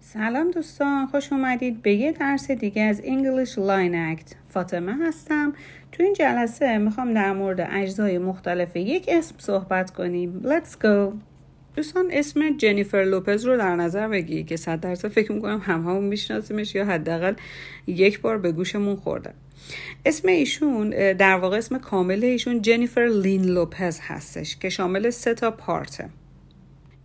سلام دوستان، خوش اومدید به یه درس دیگه از English Line Act. فاطمه هستم. تو این جلسه میخوام در مورد اجزای مختلف یک اسم صحبت کنیم. Let's go. دوستان اسم جنیفر لوپز رو در نظر بگی که 100% فکر میکنم هممون میشناسیمش یا حداقل یک بار به گوشمون خورده. اسم ایشون در واقع اسم کامل ایشون جنیفر لین لوپز هستش که شامل 3 پارته.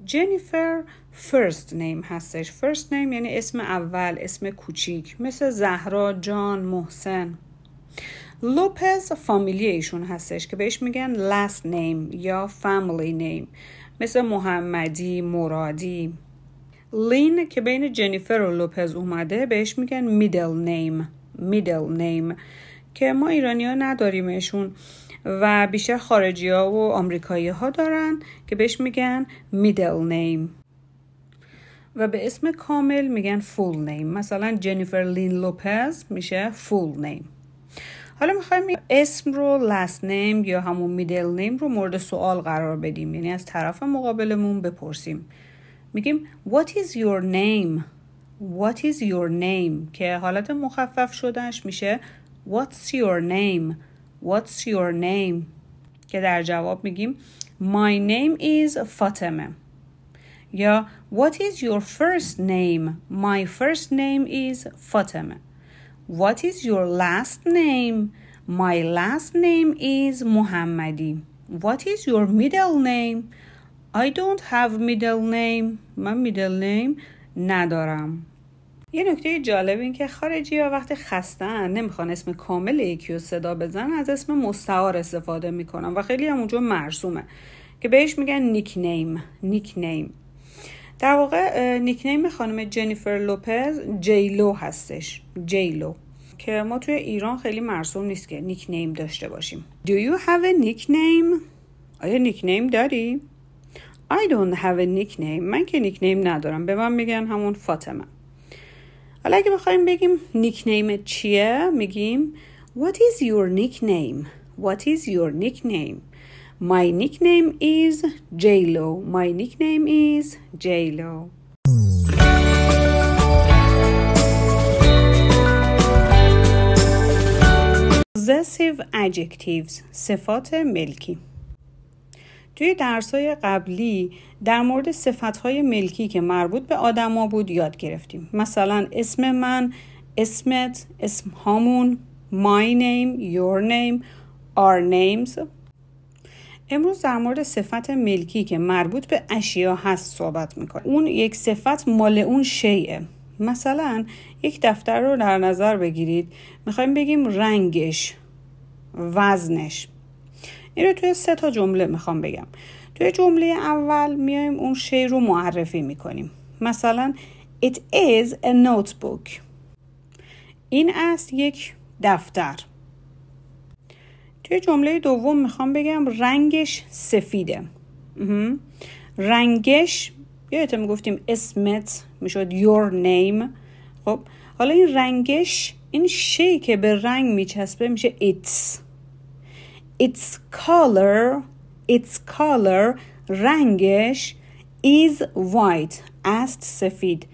جنیفر first name هستش. first name یعنی اسم اول، اسم کوچیک، مثل زهرا، جان، محسن. لوپز فامیلی ایشون هستش که بهش میگن last name یا family name، مثل محمدی، مرادی. لین که بین جنیفر و لوپز اومده بهش میگن middle name که ما ایرانی ها نداریمشون و بیشتر خارجی ها و آمریکایی ها دارن که بهش میگن middle name و به اسم کامل میگن full name. مثلا جنیفر لین لوپز میشه full name. حالا میخوایم اسم رو last name یا همون middle name رو مورد سوال قرار بدیم، یعنی از طرف مقابلمون بپرسیم. میگیم what is your name؟ what is your name که حالت مخفف شدهش میشه what's your name؟ What's your name؟ که در جواب میگیم My name is فاطمه. یا What is your first name؟ My first name is فاطمه. What is your last name؟ My last name is محمدی. What is your middle name؟ I don't have middle name. من middle name ندارم. یه نکته جالب این که خارجی ها وقتی خستن نمیخوان اسم کامل یکی رو صدا بزنن، از اسم مستعار استفاده میکنن و خیلی هم اونجا مرسومه که بهش میگن نیکنیم. در واقع نیکنیم خانم جنیفر لوپز جیلو هستش. جیلو که ما توی ایران خیلی مرسوم نیست که نیکنیم داشته باشیم. Do you have a nickname؟ آیا نیکنیم داری؟ I don't have a nickname. من که نیکنیم ندارم، به من میگن همون فاطمه. حالا اگه بخوایم بگیم نیکنیم چیه، میگیم What is your nickname؟ What is your nickname؟ My nickname is J-Lo. My nickname is J-Lo. Possessive adjectives، صفات ملکی. توی درس‌های قبلی در مورد صفت‌های ملکی که مربوط به آدم‌ها بود یاد گرفتیم. مثلا اسم من، اسمت، اسم هامون، my name، your name، our names. امروز در مورد صفت ملکی که مربوط به اشیا هست صحبت می‌کنیم. اون یک صفت مال اون شیء. مثلا یک دفتر رو در نظر بگیرید، می‌خوایم بگیم رنگش، وزنش. این رو توی 3 جمله میخوام بگم. توی جمله اول میایم اون شی رو معرفی میکنیم. مثلا It is a notebook. این است یک دفتر. توی جمله دوم میخوام بگم رنگش سفیده. رنگش یادت میگفتیم اسمت میشد your name. خب حالا این رنگش، این شی که به رنگ میچسبه میشه its color رنگش is white است سفید.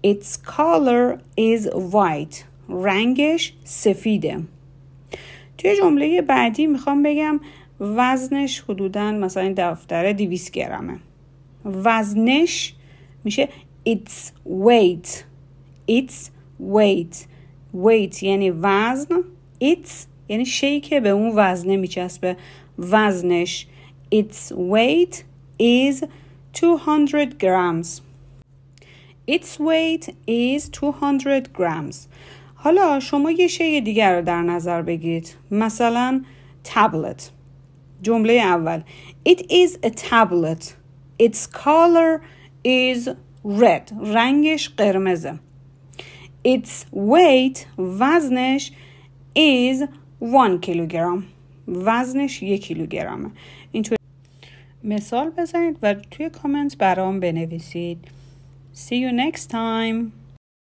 Its color is white رنگش سفیده. توی جمله بعدی میخوام بگم وزنش حدوداً مثلا این دفتر 200 گرمه. وزنش میشه its weight یعنی وزن، its یعنی شیء که به اون وزنه میچسبه. وزنش its weight is 200 grams. Its weight is 200 grams. حالا شما یه شیء دیگر رو در نظر بگیرید. مثلا تابلت. جمله اول It is a tablet. Its color is red. رنگش قرمزه. Its weight وزنش is 1 کیلوگرم. وزنش 1 کیلوگرمه. اینطور مثال بزنید و توی کامنت برام بنویسید. See you next time.